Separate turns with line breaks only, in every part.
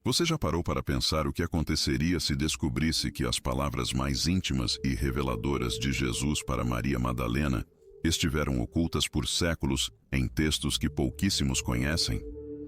Você já parou para pensar o que aconteceria se descobrisse que as palavras mais íntimas e reveladoras de Jesus para Maria Madalena estiveram ocultas por séculos em textos que pouquíssimos conhecem?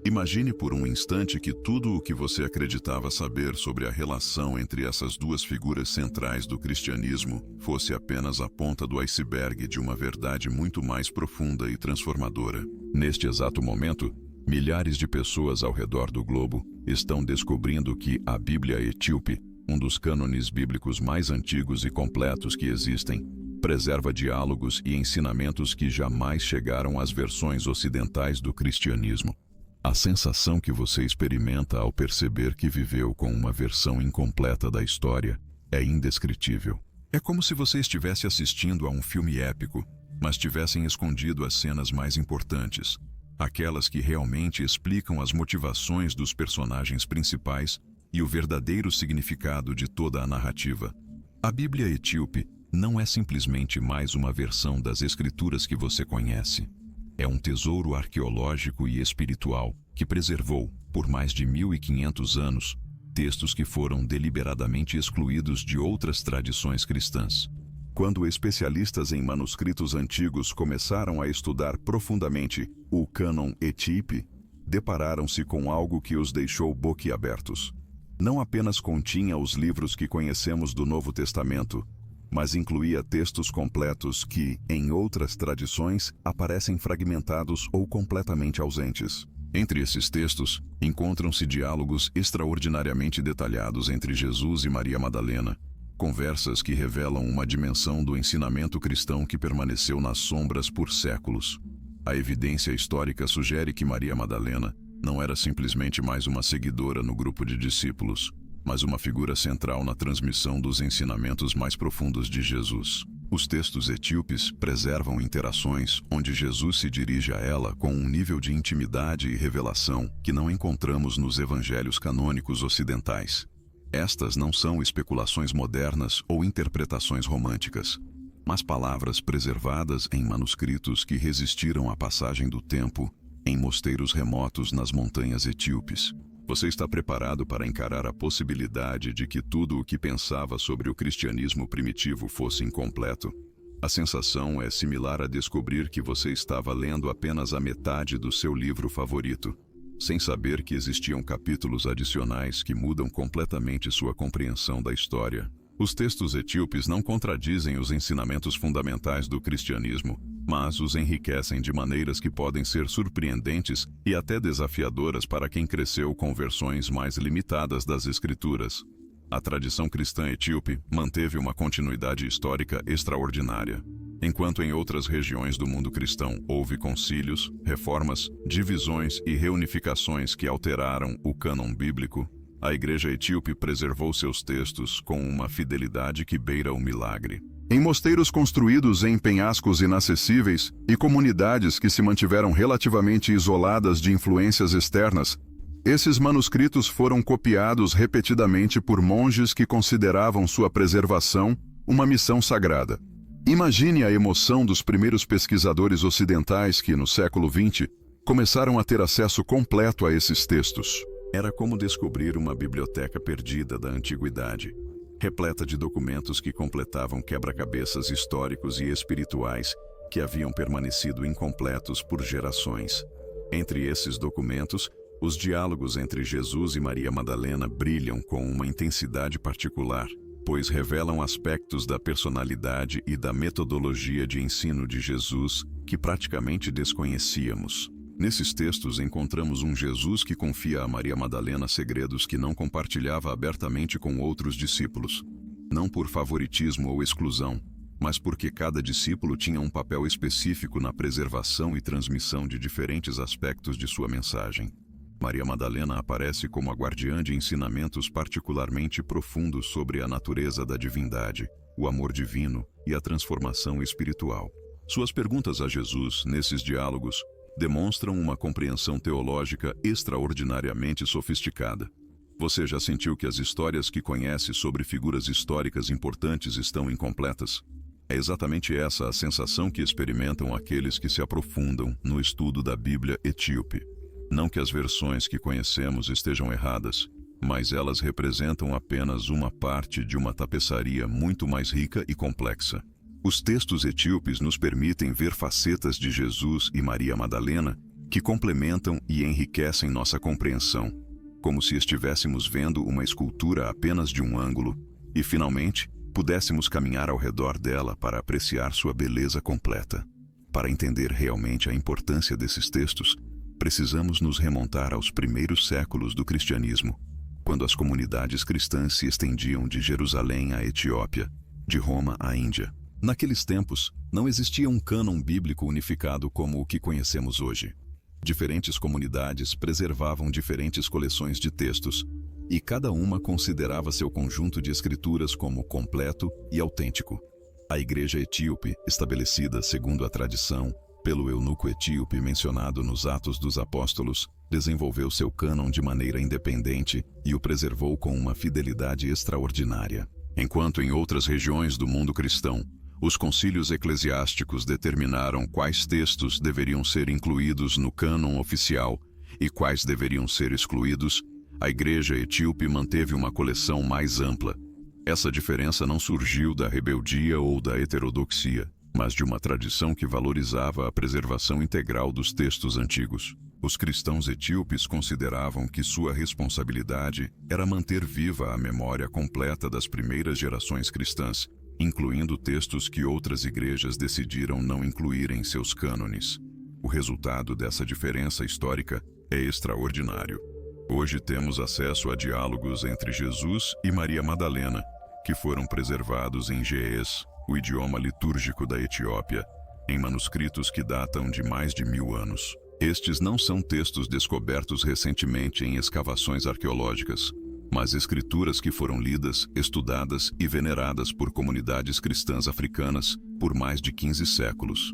Imagine por um instante que tudo o que você acreditava saber sobre a relação entre essas duas figuras centrais do cristianismo fosse apenas a ponta do iceberg de uma verdade muito mais profunda e transformadora. Neste exato momento, milhares de pessoas ao redor do globo estão descobrindo que a Bíblia Etíope, um dos cânones bíblicos mais antigos e completos que existem, preserva diálogos e ensinamentos que jamais chegaram às versões ocidentais do cristianismo. A sensação que você experimenta ao perceber que viveu com uma versão incompleta da história é indescritível. É como se você estivesse assistindo a um filme épico, mas tivessem escondido as cenas mais importantes, aquelas que realmente explicam as motivações dos personagens principais e o verdadeiro significado de toda a narrativa. A Bíblia Etíope não é simplesmente mais uma versão das escrituras que você conhece. É um tesouro arqueológico e espiritual que preservou, por mais de 1500 anos, textos que foram deliberadamente excluídos de outras tradições cristãs. Quando especialistas em manuscritos antigos começaram a estudar profundamente o cânon etíope, depararam-se com algo que os deixou boquiabertos. Não apenas continha os livros que conhecemos do Novo Testamento, mas incluía textos completos que, em outras tradições, aparecem fragmentados ou completamente ausentes. Entre esses textos, encontram-se diálogos extraordinariamente detalhados entre Jesus e Maria Madalena, conversas que revelam uma dimensão do ensinamento cristão que permaneceu nas sombras por séculos. A evidência histórica sugere que Maria Madalena não era simplesmente mais uma seguidora no grupo de discípulos, mas uma figura central na transmissão dos ensinamentos mais profundos de Jesus. Os textos etíopes preservam interações onde Jesus se dirige a ela com um nível de intimidade e revelação que não encontramos nos evangelhos canônicos ocidentais. Estas não são especulações modernas ou interpretações românticas, mas palavras preservadas em manuscritos que resistiram à passagem do tempo em mosteiros remotos nas montanhas etíopes. Você está preparado para encarar a possibilidade de que tudo o que pensava sobre o cristianismo primitivo fosse incompleto? A sensação é similar a descobrir que você estava lendo apenas a metade do seu livro favorito, sem saber que existiam capítulos adicionais que mudam completamente sua compreensão da história. Os textos etíopes não contradizem os ensinamentos fundamentais do cristianismo, mas os enriquecem de maneiras que podem ser surpreendentes e até desafiadoras para quem cresceu com versões mais limitadas das Escrituras. A tradição cristã etíope manteve uma continuidade histórica extraordinária. Enquanto em outras regiões do mundo cristão houve concílios, reformas, divisões e reunificações que alteraram o cânon bíblico, a Igreja Etíope preservou seus textos com uma fidelidade que beira o milagre. Em mosteiros construídos em penhascos inacessíveis e comunidades que se mantiveram relativamente isoladas de influências externas, esses manuscritos foram copiados repetidamente por monges que consideravam sua preservação uma missão sagrada. Imagine a emoção dos primeiros pesquisadores ocidentais que, no século XX, começaram a ter acesso completo a esses textos. Era como descobrir uma biblioteca perdida da antiguidade, repleta de documentos que completavam quebra-cabeças históricos e espirituais que haviam permanecido incompletos por gerações. Entre esses documentos, os diálogos entre Jesus e Maria Madalena brilham com uma intensidade particular, pois revelam aspectos da personalidade e da metodologia de ensino de Jesus que praticamente desconhecíamos. Nesses textos encontramos um Jesus que confia a Maria Madalena segredos que não compartilhava abertamente com outros discípulos. Não por favoritismo ou exclusão, mas porque cada discípulo tinha um papel específico na preservação e transmissão de diferentes aspectos de sua mensagem. Maria Madalena aparece como a guardiã de ensinamentos particularmente profundos sobre a natureza da divindade, o amor divino e a transformação espiritual. Suas perguntas a Jesus, nesses diálogos, demonstram uma compreensão teológica extraordinariamente sofisticada. Você já sentiu que as histórias que conhece sobre figuras históricas importantes estão incompletas? É exatamente essa a sensação que experimentam aqueles que se aprofundam no estudo da Bíblia Etíope. Não que as versões que conhecemos estejam erradas, mas elas representam apenas uma parte de uma tapeçaria muito mais rica e complexa. Os textos etíopes nos permitem ver facetas de Jesus e Maria Madalena que complementam e enriquecem nossa compreensão, como se estivéssemos vendo uma escultura apenas de um ângulo e, finalmente, pudéssemos caminhar ao redor dela para apreciar sua beleza completa. Para entender realmente a importância desses textos, precisamos nos remontar aos primeiros séculos do cristianismo, quando as comunidades cristãs se estendiam de Jerusalém à Etiópia, de Roma à Índia. Naqueles tempos, não existia um cânon bíblico unificado como o que conhecemos hoje. Diferentes comunidades preservavam diferentes coleções de textos, e cada uma considerava seu conjunto de escrituras como completo e autêntico. A igreja etíope, estabelecida segundo a tradição pelo eunuco etíope mencionado nos Atos dos Apóstolos, desenvolveu seu cânon de maneira independente e o preservou com uma fidelidade extraordinária. Enquanto em outras regiões do mundo cristão, os concílios eclesiásticos determinaram quais textos deveriam ser incluídos no cânon oficial e quais deveriam ser excluídos, a igreja etíope manteve uma coleção mais ampla. Essa diferença não surgiu da rebeldia ou da heterodoxia, mas de uma tradição que valorizava a preservação integral dos textos antigos. Os cristãos etíopes consideravam que sua responsabilidade era manter viva a memória completa das primeiras gerações cristãs, incluindo textos que outras igrejas decidiram não incluir em seus cânones. O resultado dessa diferença histórica é extraordinário. Hoje temos acesso a diálogos entre Jesus e Maria Madalena, que foram preservados em ge'ez, o idioma litúrgico da Etiópia, em manuscritos que datam de mais de 1000 anos. Estes não são textos descobertos recentemente em escavações arqueológicas, mas escrituras que foram lidas, estudadas e veneradas por comunidades cristãs africanas por mais de 15 séculos.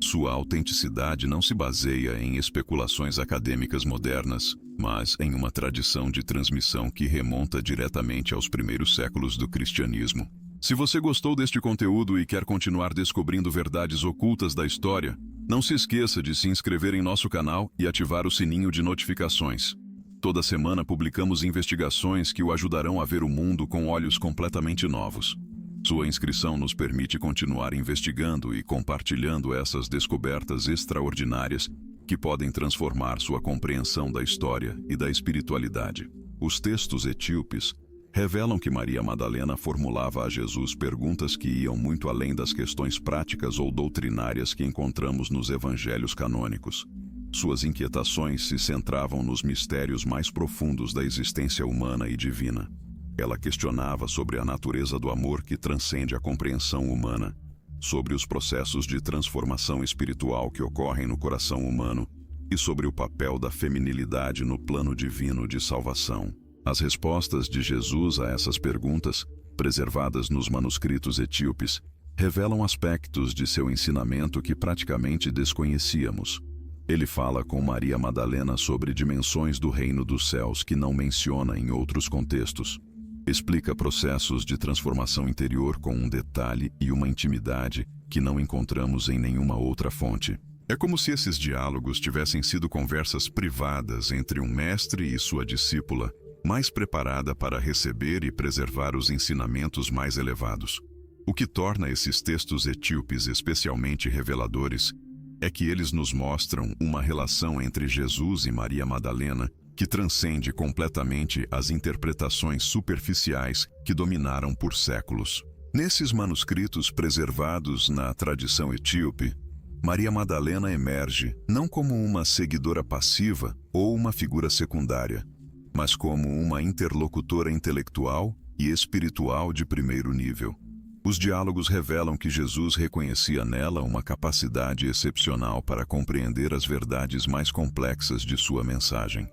Sua autenticidade não se baseia em especulações acadêmicas modernas, mas em uma tradição de transmissão que remonta diretamente aos primeiros séculos do cristianismo. Se você gostou deste conteúdo e quer continuar descobrindo verdades ocultas da história, não se esqueça de se inscrever em nosso canal e ativar o sininho de notificações. Toda semana publicamos investigações que o ajudarão a ver o mundo com olhos completamente novos. Sua inscrição nos permite continuar investigando e compartilhando essas descobertas extraordinárias que podem transformar sua compreensão da história e da espiritualidade. Os textos etíopes revelam que Maria Madalena formulava a Jesus perguntas que iam muito além das questões práticas ou doutrinárias que encontramos nos evangelhos canônicos. Suas inquietações se centravam nos mistérios mais profundos da existência humana e divina. Ela questionava sobre a natureza do amor que transcende a compreensão humana, sobre os processos de transformação espiritual que ocorrem no coração humano e sobre o papel da feminilidade no plano divino de salvação. As respostas de Jesus a essas perguntas, preservadas nos manuscritos etíopes, revelam aspectos de seu ensinamento que praticamente desconhecíamos. Ele fala com Maria Madalena sobre dimensões do reino dos céus que não menciona em outros contextos. Explica processos de transformação interior com um detalhe e uma intimidade que não encontramos em nenhuma outra fonte. É como se esses diálogos tivessem sido conversas privadas entre um mestre e sua discípula, mais preparada para receber e preservar os ensinamentos mais elevados. O que torna esses textos etíopes especialmente reveladores é que eles nos mostram uma relação entre Jesus e Maria Madalena que transcende completamente as interpretações superficiais que dominaram por séculos. Nesses manuscritos preservados na tradição etíope, Maria Madalena emerge não como uma seguidora passiva ou uma figura secundária, mas como uma interlocutora intelectual e espiritual de primeiro nível. Os diálogos revelam que Jesus reconhecia nela uma capacidade excepcional para compreender as verdades mais complexas de sua mensagem.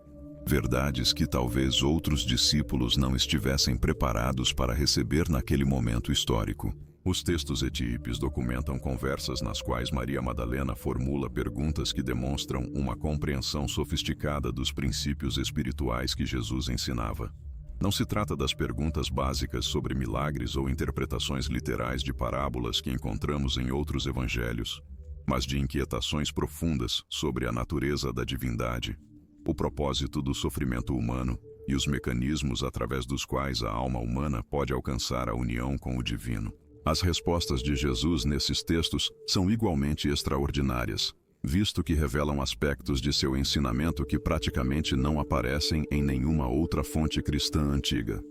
Verdades que talvez outros discípulos não estivessem preparados para receber naquele momento histórico. Os textos etíopes documentam conversas nas quais Maria Madalena formula perguntas que demonstram uma compreensão sofisticada dos princípios espirituais que Jesus ensinava. Não se trata das perguntas básicas sobre milagres ou interpretações literais de parábolas que encontramos em outros evangelhos, mas de inquietações profundas sobre a natureza da divindade, o propósito do sofrimento humano e os mecanismos através dos quais a alma humana pode alcançar a união com o divino. As respostas de Jesus nesses textos são igualmente extraordinárias, visto que revelam aspectos de seu ensinamento que praticamente não aparecem em nenhuma outra fonte cristã antiga.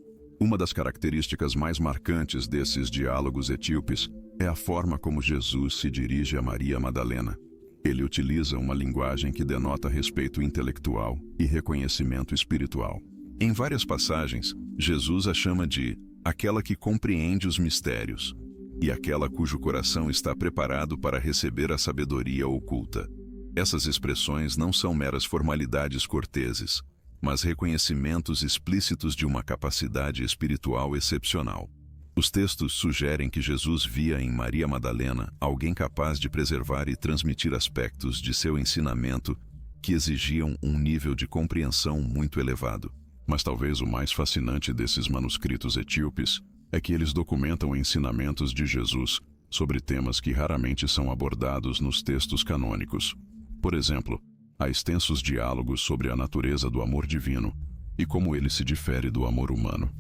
Uma das características mais marcantes desses diálogos etíopes é a forma como Jesus se dirige a Maria Madalena. Ele utiliza uma linguagem que denota respeito intelectual e reconhecimento espiritual. Em várias passagens, Jesus a chama de aquela que compreende os mistérios e aquela cujo coração está preparado para receber a sabedoria oculta. Essas expressões não são meras formalidades corteses, mas reconhecimentos explícitos de uma capacidade espiritual excepcional. Os textos sugerem que Jesus via em Maria Madalena alguém capaz de preservar e transmitir aspectos de seu ensinamento que exigiam um nível de compreensão muito elevado. Mas talvez o mais fascinante desses manuscritos etíopes é que eles documentam ensinamentos de Jesus sobre temas que raramente são abordados nos textos canônicos. Por exemplo, há extensos diálogos sobre a natureza do amor divino e como ele se difere do amor humano.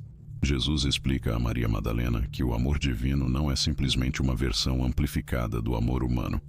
Jesus explica a Maria Madalena que o amor divino não é simplesmente uma versão amplificada do amor humano,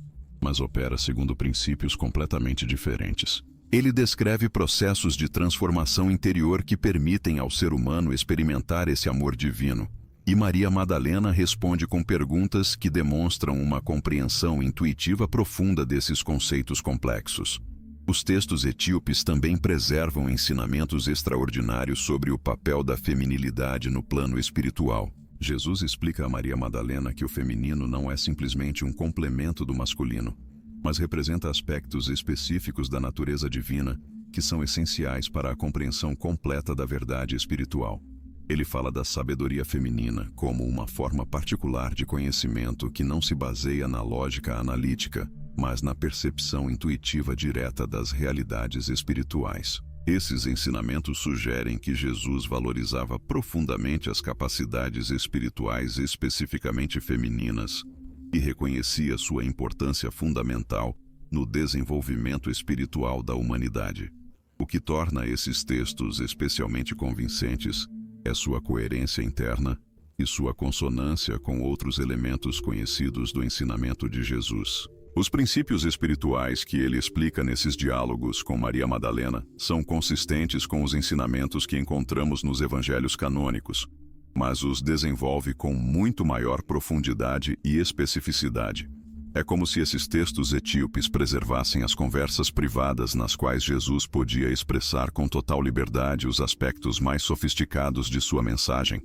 mas opera segundo princípios completamente diferentes. Ele descreve processos de transformação interior que permitem ao ser humano experimentar esse amor divino, e Maria Madalena responde com perguntas que demonstram uma compreensão intuitiva profunda desses conceitos complexos. Os textos etíopes também preservam ensinamentos extraordinários sobre o papel da feminilidade no plano espiritual. Jesus explica a Maria Madalena que o feminino não é simplesmente um complemento do masculino, mas representa aspectos específicos da natureza divina que são essenciais para a compreensão completa da verdade espiritual. Ele fala da sabedoria feminina como uma forma particular de conhecimento que não se baseia na lógica analítica, mas na percepção intuitiva direta das realidades espirituais. Esses ensinamentos sugerem que Jesus valorizava profundamente as capacidades espirituais especificamente femininas e reconhecia sua importância fundamental no desenvolvimento espiritual da humanidade. O que torna esses textos especialmente convincentes é sua coerência interna e sua consonância com outros elementos conhecidos do ensinamento de Jesus. Os princípios espirituais que ele explica nesses diálogos com Maria Madalena são consistentes com os ensinamentos que encontramos nos evangelhos canônicos, mas os desenvolve com muito maior profundidade e especificidade. É como se esses textos etíopes preservassem as conversas privadas nas quais Jesus podia expressar com total liberdade os aspectos mais sofisticados de sua mensagem,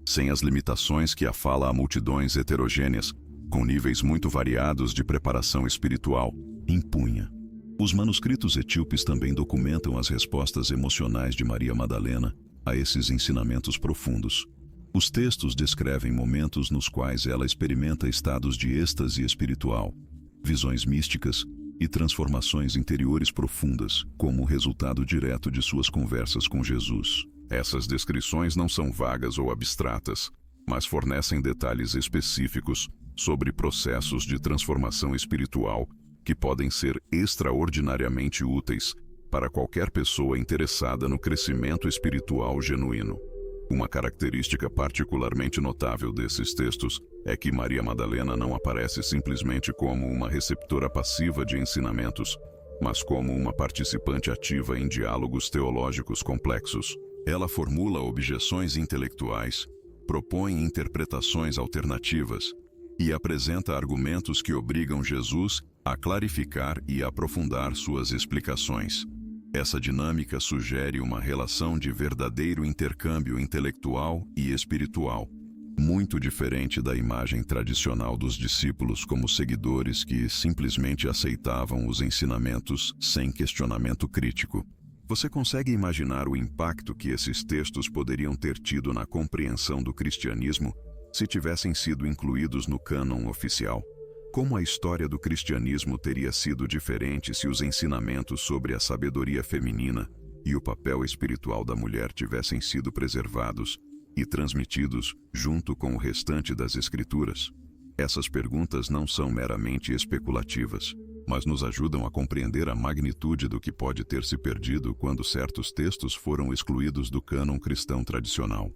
sem as limitações que a fala a multidões heterogêneas, com níveis muito variados de preparação espiritual, impunha. Os manuscritos etíopes também documentam as respostas emocionais de Maria Madalena a esses ensinamentos profundos. Os textos descrevem momentos nos quais ela experimenta estados de êxtase espiritual, visões místicas e transformações interiores profundas, como resultado direto de suas conversas com Jesus. Essas descrições não são vagas ou abstratas, mas fornecem detalhes específicos sobre processos de transformação espiritual que podem ser extraordinariamente úteis para qualquer pessoa interessada no crescimento espiritual genuíno. Uma característica particularmente notável desses textos é que Maria Madalena não aparece simplesmente como uma receptora passiva de ensinamentos, mas como uma participante ativa em diálogos teológicos complexos. Ela formula objeções intelectuais, propõe interpretações alternativas e apresenta argumentos que obrigam Jesus a clarificar e aprofundar suas explicações. Essa dinâmica sugere uma relação de verdadeiro intercâmbio intelectual e espiritual, muito diferente da imagem tradicional dos discípulos como seguidores que simplesmente aceitavam os ensinamentos sem questionamento crítico. Você consegue imaginar o impacto que esses textos poderiam ter tido na compreensão do cristianismo se tivessem sido incluídos no cânon oficial? Como a história do cristianismo teria sido diferente se os ensinamentos sobre a sabedoria feminina e o papel espiritual da mulher tivessem sido preservados e transmitidos junto com o restante das Escrituras? Essas perguntas não são meramente especulativas, mas nos ajudam a compreender a magnitude do que pode ter se perdido quando certos textos foram excluídos do cânon cristão tradicional.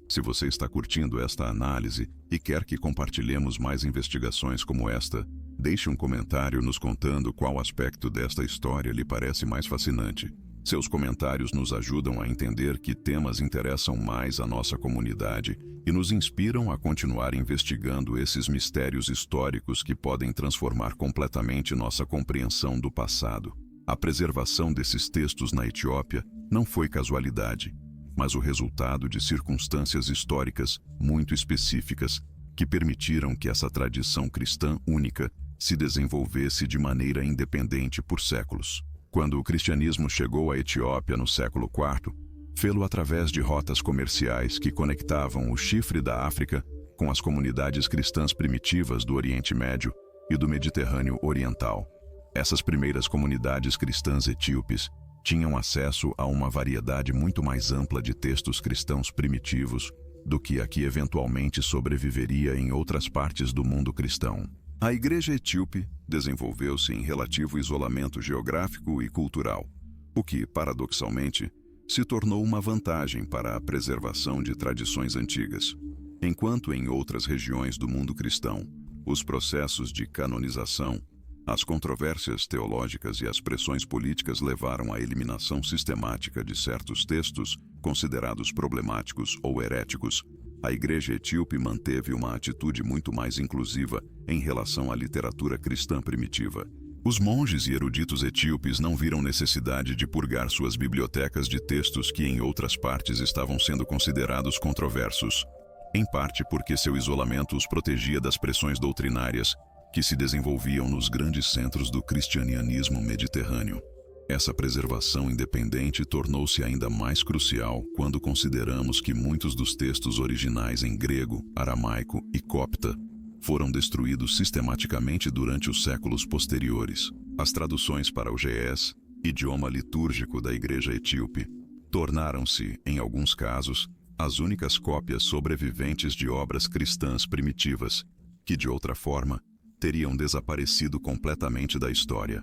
Se você está curtindo esta análise e quer que compartilhemos mais investigações como esta, deixe um comentário nos contando qual aspecto desta história lhe parece mais fascinante. Seus comentários nos ajudam a entender que temas interessam mais a nossa comunidade e nos inspiram a continuar investigando esses mistérios históricos que podem transformar completamente nossa compreensão do passado. A preservação desses textos na Etiópia não foi casualidade, mas o resultado de circunstâncias históricas muito específicas que permitiram que essa tradição cristã única se desenvolvesse de maneira independente por séculos. Quando o cristianismo chegou à Etiópia no século IV, fê-lo através de rotas comerciais que conectavam o chifre da África com as comunidades cristãs primitivas do Oriente Médio e do Mediterrâneo Oriental. Essas primeiras comunidades cristãs etíopes tinham acesso a uma variedade muito mais ampla de textos cristãos primitivos do que a que eventualmente sobreviveria em outras partes do mundo cristão. A Igreja Etíope desenvolveu-se em relativo isolamento geográfico e cultural, o que, paradoxalmente, se tornou uma vantagem para a preservação de tradições antigas. Enquanto em outras regiões do mundo cristão, os processos de canonização, as controvérsias teológicas e as pressões políticas levaram à eliminação sistemática de certos textos considerados problemáticos ou heréticos, a Igreja Etíope manteve uma atitude muito mais inclusiva em relação à literatura cristã primitiva. Os monges e eruditos etíopes não viram necessidade de purgar suas bibliotecas de textos que em outras partes estavam sendo considerados controversos, em parte porque seu isolamento os protegia das pressões doutrinárias que se desenvolviam nos grandes centros do cristianismo mediterrâneo. Essa preservação independente tornou-se ainda mais crucial quando consideramos que muitos dos textos originais em grego, aramaico e copta foram destruídos sistematicamente durante os séculos posteriores. As traduções para o ge'ez, idioma litúrgico da Igreja Etíope, tornaram-se, em alguns casos, as únicas cópias sobreviventes de obras cristãs primitivas, que de outra forma teriam desaparecido completamente da história.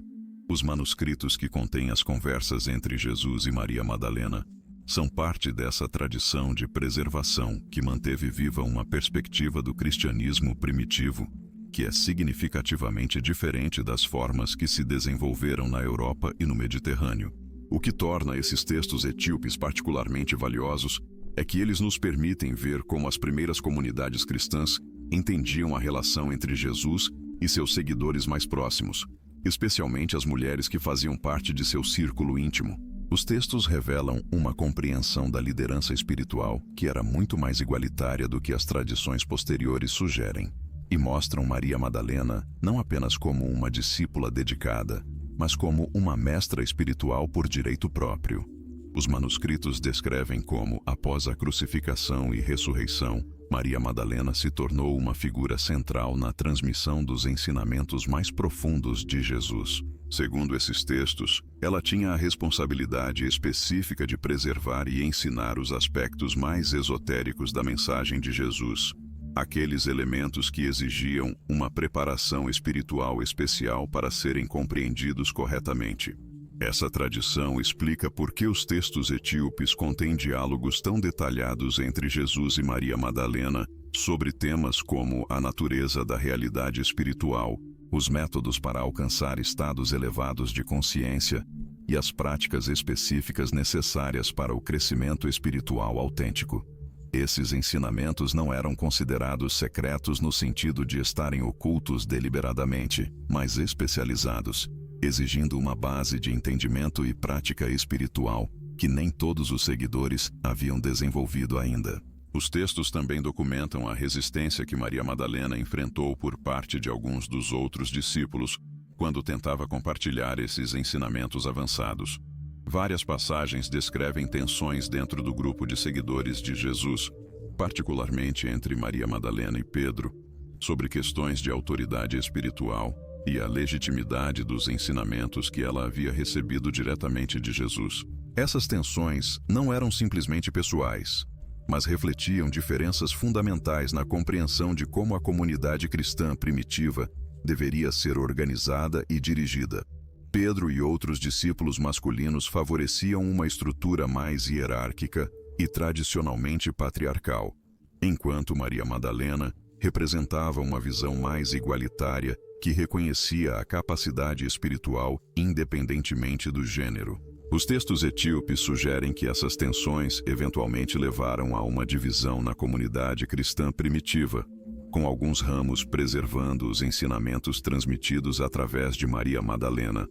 Os manuscritos que contêm as conversas entre Jesus e Maria Madalena são parte dessa tradição de preservação que manteve viva uma perspectiva do cristianismo primitivo, que é significativamente diferente das formas que se desenvolveram na Europa e no Mediterrâneo. O que torna esses textos etíopes particularmente valiosos é que eles nos permitem ver como as primeiras comunidades cristãs entendiam a relação entre Jesus e seus seguidores mais próximos, especialmente as mulheres que faziam parte de seu círculo íntimo. Os textos revelam uma compreensão da liderança espiritual que era muito mais igualitária do que as tradições posteriores sugerem, e mostram Maria Madalena não apenas como uma discípula dedicada, mas como uma mestra espiritual por direito próprio. Os manuscritos descrevem como, após a crucificação e ressurreição, Maria Madalena se tornou uma figura central na transmissão dos ensinamentos mais profundos de Jesus. Segundo esses textos, ela tinha a responsabilidade específica de preservar e ensinar os aspectos mais esotéricos da mensagem de Jesus, aqueles elementos que exigiam uma preparação espiritual especial para serem compreendidos corretamente. Essa tradição explica por que os textos etíopes contêm diálogos tão detalhados entre Jesus e Maria Madalena sobre temas como a natureza da realidade espiritual, os métodos para alcançar estados elevados de consciência e as práticas específicas necessárias para o crescimento espiritual autêntico. Esses ensinamentos não eram considerados secretos no sentido de estarem ocultos deliberadamente, mas especializados, exigindo uma base de entendimento e prática espiritual que nem todos os seguidores haviam desenvolvido ainda. Os textos também documentam a resistência que Maria Madalena enfrentou por parte de alguns dos outros discípulos quando tentava compartilhar esses ensinamentos avançados. Várias passagens descrevem tensões dentro do grupo de seguidores de Jesus, particularmente entre Maria Madalena e Pedro, sobre questões de autoridade espiritual e a legitimidade dos ensinamentos que ela havia recebido diretamente de Jesus. Essas tensões não eram simplesmente pessoais, mas refletiam diferenças fundamentais na compreensão de como a comunidade cristã primitiva deveria ser organizada e dirigida. Pedro e outros discípulos masculinos favoreciam uma estrutura mais hierárquica e tradicionalmente patriarcal, enquanto Maria Madalena representava uma visão mais igualitária que reconhecia a capacidade espiritual independentemente do gênero. Os textos etíopes sugerem que essas tensões eventualmente levaram a uma divisão na comunidade cristã primitiva, com alguns ramos preservando os ensinamentos transmitidos através de Maria Madalena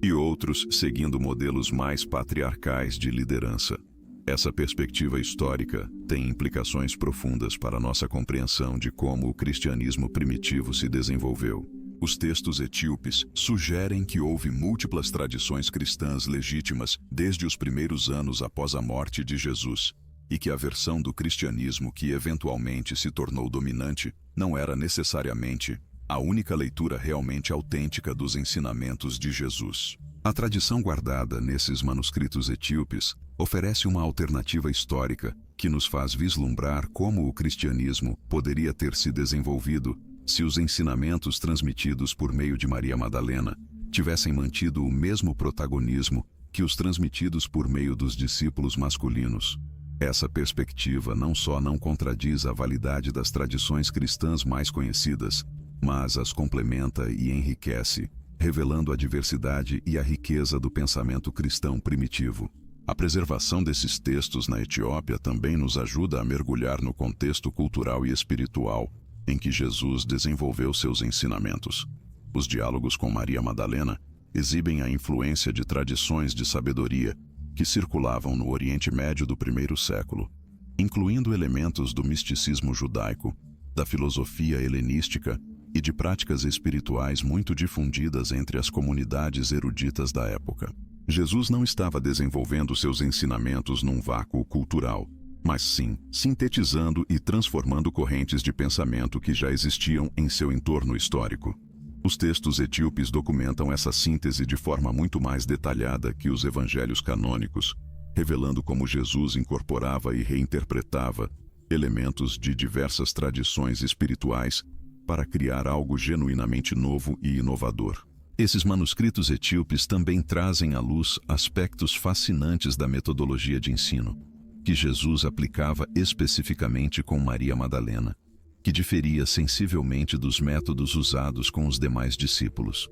e outros seguindo modelos mais patriarcais de liderança. Essa perspectiva histórica tem implicações profundas para nossa compreensão de como o cristianismo primitivo se desenvolveu. Os textos etíopes sugerem que houve múltiplas tradições cristãs legítimas desde os primeiros anos após a morte de Jesus, e que a versão do cristianismo que eventualmente se tornou dominante não era necessariamente a única leitura realmente autêntica dos ensinamentos de Jesus. A tradição guardada nesses manuscritos etíopes oferece uma alternativa histórica que nos faz vislumbrar como o cristianismo poderia ter se desenvolvido se os ensinamentos transmitidos por meio de Maria Madalena tivessem mantido o mesmo protagonismo que os transmitidos por meio dos discípulos masculinos. Essa perspectiva não só não contradiz a validade das tradições cristãs mais conhecidas, mas as complementa e enriquece, revelando a diversidade e a riqueza do pensamento cristão primitivo. A preservação desses textos na Etiópia também nos ajuda a mergulhar no contexto cultural e espiritual em que Jesus desenvolveu seus ensinamentos. Os diálogos com Maria Madalena exibem a influência de tradições de sabedoria que circulavam no Oriente Médio do primeiro século, incluindo elementos do misticismo judaico, da filosofia helenística e de práticas espirituais muito difundidas entre as comunidades eruditas da época. Jesus não estava desenvolvendo seus ensinamentos num vácuo cultural, mas sim sintetizando e transformando correntes de pensamento que já existiam em seu entorno histórico. Os textos etíopes documentam essa síntese de forma muito mais detalhada que os evangelhos canônicos, revelando como Jesus incorporava e reinterpretava elementos de diversas tradições espirituais para criar algo genuinamente novo e inovador. Esses manuscritos etíopes também trazem à luz aspectos fascinantes da metodologia de ensino, que Jesus aplicava especificamente com Maria Madalena, que diferia sensivelmente dos métodos usados com os demais discípulos.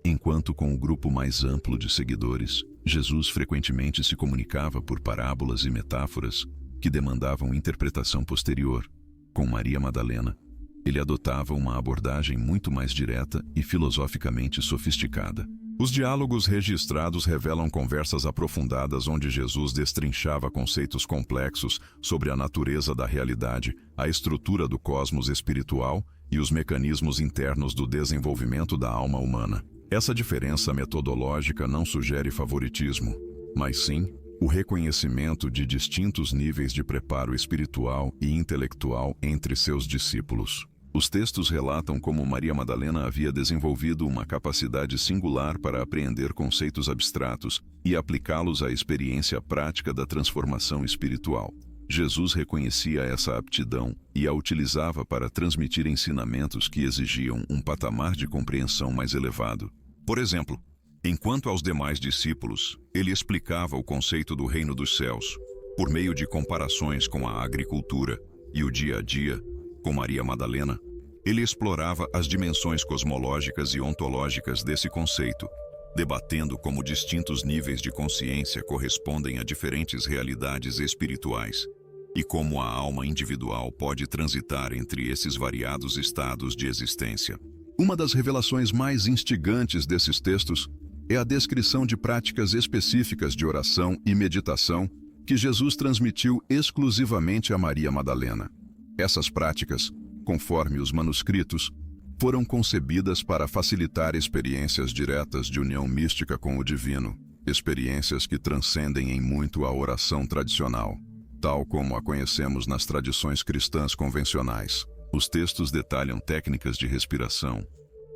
Enquanto com o grupo mais amplo de seguidores, Jesus frequentemente se comunicava por parábolas e metáforas que demandavam interpretação posterior. Com Maria Madalena, ele adotava uma abordagem muito mais direta e filosoficamente sofisticada. Os diálogos registrados revelam conversas aprofundadas onde Jesus destrinchava conceitos complexos sobre a natureza da realidade, a estrutura do cosmos espiritual e os mecanismos internos do desenvolvimento da alma humana. Essa diferença metodológica não sugere favoritismo, mas sim o reconhecimento de distintos níveis de preparo espiritual e intelectual entre seus discípulos. Os textos relatam como Maria Madalena havia desenvolvido uma capacidade singular para apreender conceitos abstratos e aplicá-los à experiência prática da transformação espiritual. Jesus reconhecia essa aptidão e a utilizava para transmitir ensinamentos que exigiam um patamar de compreensão mais elevado. Por exemplo, enquanto aos demais discípulos, ele explicava o conceito do reino dos céus, por meio de comparações com a agricultura e o dia a dia. Com Maria Madalena, ele explorava as dimensões cosmológicas e ontológicas desse conceito, debatendo como distintos níveis de consciência correspondem a diferentes realidades espirituais e como a alma individual pode transitar entre esses variados estados de existência. Uma das revelações mais instigantes desses textos é a descrição de práticas específicas de oração e meditação que Jesus transmitiu exclusivamente a Maria Madalena. Essas práticas, conforme os manuscritos, foram concebidas para facilitar experiências diretas de união mística com o divino, experiências que transcendem em muito a oração tradicional, tal como a conhecemos nas tradições cristãs convencionais. Os textos detalham técnicas de respiração,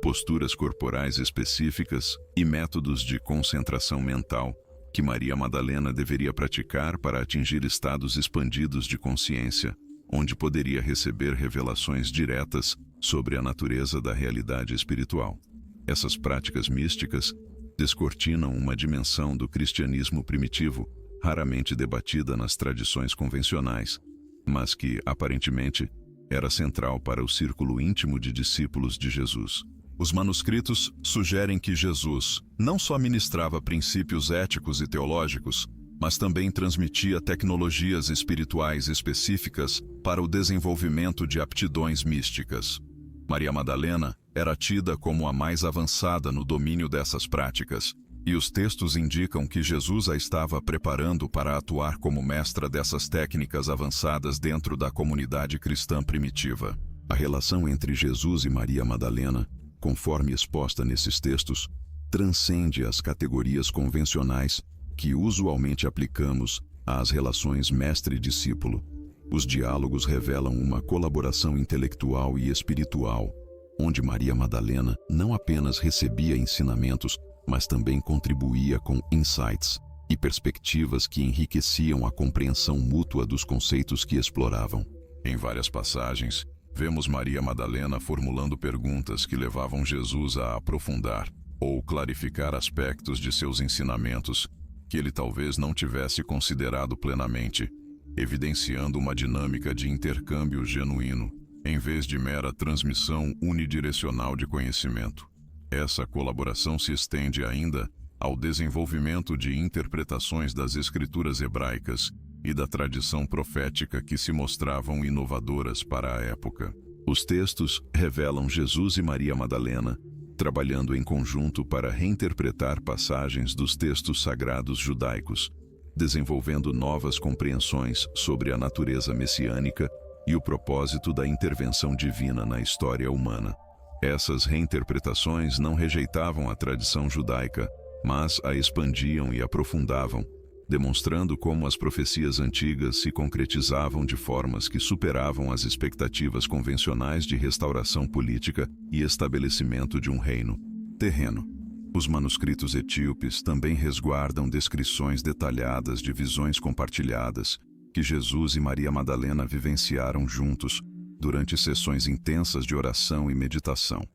posturas corporais específicas e métodos de concentração mental que Maria Madalena deveria praticar para atingir estados expandidos de consciência, onde poderia receber revelações diretas sobre a natureza da realidade espiritual. Essas práticas místicas descortinam uma dimensão do cristianismo primitivo, raramente debatida nas tradições convencionais, mas que, aparentemente, era central para o círculo íntimo de discípulos de Jesus. Os manuscritos sugerem que Jesus não só ministrava princípios éticos e teológicos, mas também transmitia tecnologias espirituais específicas para o desenvolvimento de aptidões místicas. Maria Madalena era tida como a mais avançada no domínio dessas práticas, e os textos indicam que Jesus a estava preparando para atuar como mestra dessas técnicas avançadas dentro da comunidade cristã primitiva. A relação entre Jesus e Maria Madalena, conforme exposta nesses textos, transcende as categorias convencionais que usualmente aplicamos às relações mestre-discípulo. Os diálogos revelam uma colaboração intelectual e espiritual, onde Maria Madalena não apenas recebia ensinamentos, mas também contribuía com insights e perspectivas que enriqueciam a compreensão mútua dos conceitos que exploravam. Em várias passagens, vemos Maria Madalena formulando perguntas que levavam Jesus a aprofundar ou clarificar aspectos de seus ensinamentos que ele talvez não tivesse considerado plenamente, evidenciando uma dinâmica de intercâmbio genuíno, em vez de mera transmissão unidirecional de conhecimento. Essa colaboração se estende ainda ao desenvolvimento de interpretações das escrituras hebraicas e da tradição profética que se mostravam inovadoras para a época. Os textos revelam Jesus e Maria Madalena trabalhando em conjunto para reinterpretar passagens dos textos sagrados judaicos, desenvolvendo novas compreensões sobre a natureza messiânica e o propósito da intervenção divina na história humana. Essas reinterpretações não rejeitavam a tradição judaica, mas a expandiam e aprofundavam, demonstrando como as profecias antigas se concretizavam de formas que superavam as expectativas convencionais de restauração política e estabelecimento de um reino terreno. Os manuscritos etíopes também resguardam descrições detalhadas de visões compartilhadas que Jesus e Maria Madalena vivenciaram juntos durante sessões intensas de oração e meditação.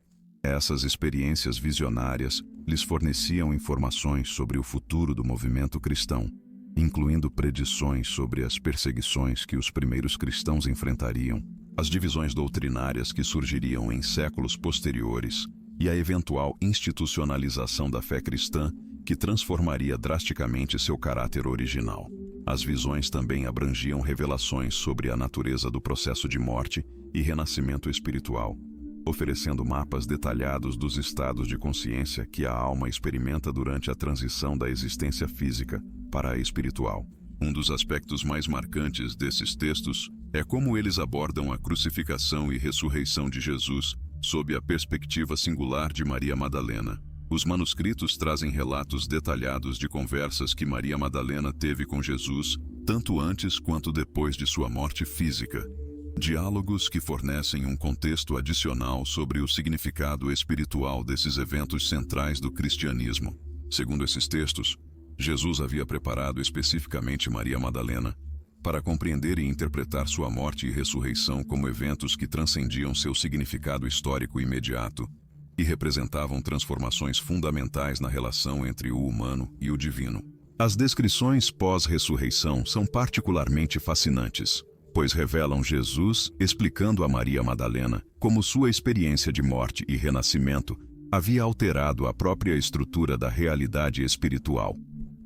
Essas experiências visionárias lhes forneciam informações sobre o futuro do movimento cristão, incluindo predições sobre as perseguições que os primeiros cristãos enfrentariam, as divisões doutrinárias que surgiriam em séculos posteriores e a eventual institucionalização da fé cristã que transformaria drasticamente seu caráter original. As visões também abrangiam revelações sobre a natureza do processo de morte e renascimento espiritual, oferecendo mapas detalhados dos estados de consciência que a alma experimenta durante a transição da existência física para a espiritual. Um dos aspectos mais marcantes desses textos é como eles abordam a crucificação e ressurreição de Jesus sob a perspectiva singular de Maria Madalena. Os manuscritos trazem relatos detalhados de conversas que Maria Madalena teve com Jesus, tanto antes quanto depois de sua morte física. Diálogos que fornecem um contexto adicional sobre o significado espiritual desses eventos centrais do cristianismo. Segundo esses textos, Jesus havia preparado especificamente Maria Madalena para compreender e interpretar sua morte e ressurreição como eventos que transcendiam seu significado histórico imediato e representavam transformações fundamentais na relação entre o humano e o divino. As descrições pós-ressurreição são particularmente fascinantes, pois revelam Jesus explicando a Maria Madalena como sua experiência de morte e renascimento havia alterado a própria estrutura da realidade espiritual,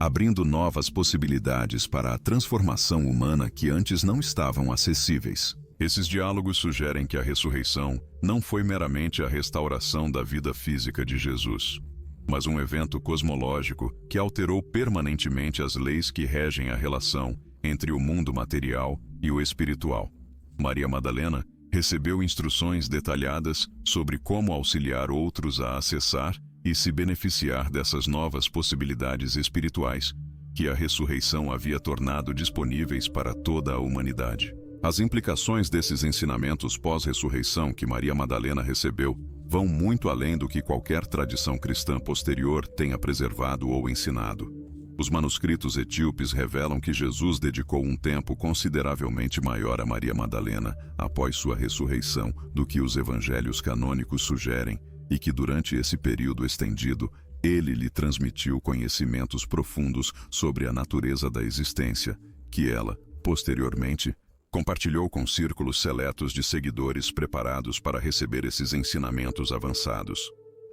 abrindo novas possibilidades para a transformação humana que antes não estavam acessíveis. Esses diálogos sugerem que a ressurreição não foi meramente a restauração da vida física de Jesus, mas um evento cosmológico que alterou permanentemente as leis que regem a relação entre o mundo material e o espiritual. Maria Madalena recebeu instruções detalhadas sobre como auxiliar outros a acessar e se beneficiar dessas novas possibilidades espirituais que a ressurreição havia tornado disponíveis para toda a humanidade. As implicações desses ensinamentos pós-ressurreição que Maria Madalena recebeu vão muito além do que qualquer tradição cristã posterior tenha preservado ou ensinado. Os manuscritos etíopes revelam que Jesus dedicou um tempo consideravelmente maior a Maria Madalena após sua ressurreição do que os evangelhos canônicos sugerem, e que durante esse período estendido, ele lhe transmitiu conhecimentos profundos sobre a natureza da existência, que ela, posteriormente, compartilhou com círculos seletos de seguidores preparados para receber esses ensinamentos avançados.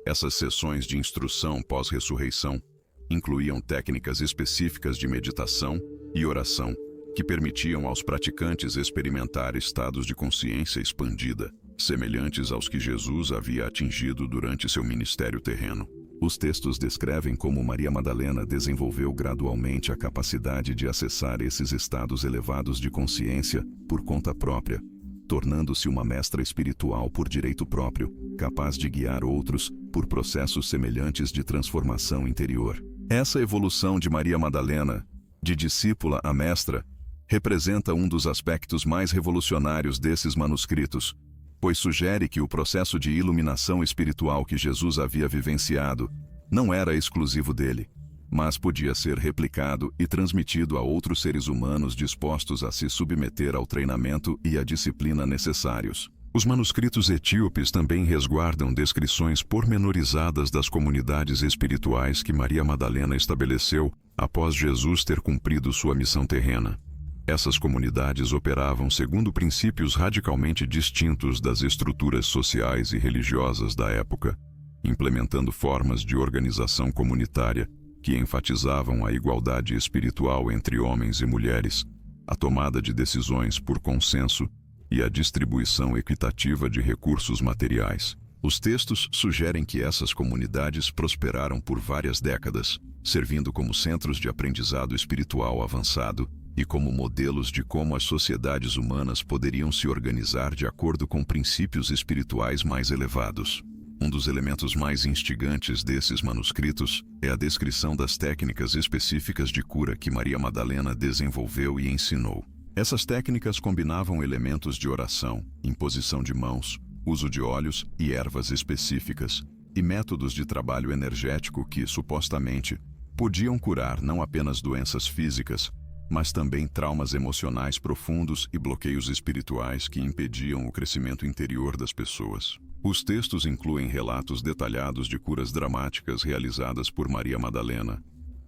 Essas sessões de instrução pós-ressurreição incluíam técnicas específicas de meditação e oração que permitiam aos praticantes experimentar estados de consciência expandida, semelhantes aos que Jesus havia atingido durante seu ministério terreno. Os textos descrevem como Maria Madalena desenvolveu gradualmente a capacidade de acessar esses estados elevados de consciência por conta própria, tornando-se uma mestra espiritual por direito próprio, capaz de guiar outros por processos semelhantes de transformação interior. Essa evolução de Maria Madalena, de discípula a mestra, representa um dos aspectos mais revolucionários desses manuscritos, pois sugere que o processo de iluminação espiritual que Jesus havia vivenciado não era exclusivo dele, mas podia ser replicado e transmitido a outros seres humanos dispostos a se submeter ao treinamento e à disciplina necessários. Os manuscritos etíopes também resguardam descrições pormenorizadas das comunidades espirituais que Maria Madalena estabeleceu após Jesus ter cumprido sua missão terrena. Essas comunidades operavam segundo princípios radicalmente distintos das estruturas sociais e religiosas da época, implementando formas de organização comunitária que enfatizavam a igualdade espiritual entre homens e mulheres, a tomada de decisões por consenso e a distribuição equitativa de recursos materiais. Os textos sugerem que essas comunidades prosperaram por várias décadas, servindo como centros de aprendizado espiritual avançado e como modelos de como as sociedades humanas poderiam se organizar de acordo com princípios espirituais mais elevados. Um dos elementos mais instigantes desses manuscritos é a descrição das técnicas específicas de cura que Maria Madalena desenvolveu e ensinou. Essas técnicas combinavam elementos de oração, imposição de mãos, uso de óleos e ervas específicas, e métodos de trabalho energético que, supostamente, podiam curar não apenas doenças físicas, mas também traumas emocionais profundos e bloqueios espirituais que impediam o crescimento interior das pessoas. Os textos incluem relatos detalhados de curas dramáticas realizadas por Maria Madalena,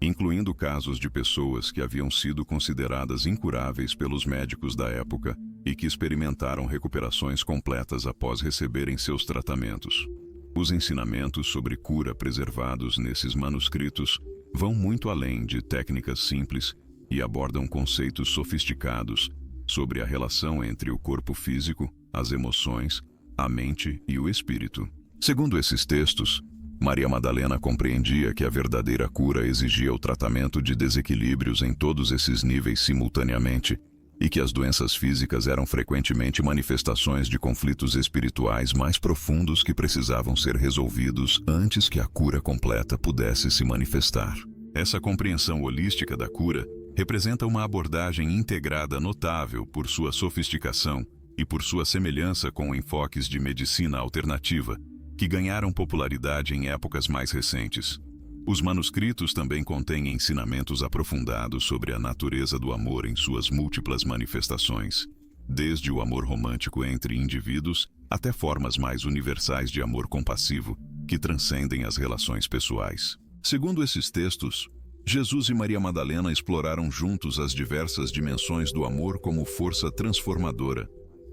incluindo casos de pessoas que haviam sido consideradas incuráveis pelos médicos da época e que experimentaram recuperações completas após receberem seus tratamentos. Os ensinamentos sobre cura preservados nesses manuscritos vão muito além de técnicas simples e abordam conceitos sofisticados sobre a relação entre o corpo físico, as emoções, a mente e o espírito. Segundo esses textos, Maria Madalena compreendia que a verdadeira cura exigia o tratamento de desequilíbrios em todos esses níveis simultaneamente e que as doenças físicas eram frequentemente manifestações de conflitos espirituais mais profundos que precisavam ser resolvidos antes que a cura completa pudesse se manifestar. Essa compreensão holística da cura representa uma abordagem integrada notável por sua sofisticação e por sua semelhança com enfoques de medicina alternativa, que ganharam popularidade em épocas mais recentes. Os manuscritos também contêm ensinamentos aprofundados sobre a natureza do amor em suas múltiplas manifestações, desde o amor romântico entre indivíduos até formas mais universais de amor compassivo, que transcendem as relações pessoais. Segundo esses textos, Jesus e Maria Madalena exploraram juntos as diversas dimensões do amor como força transformadora,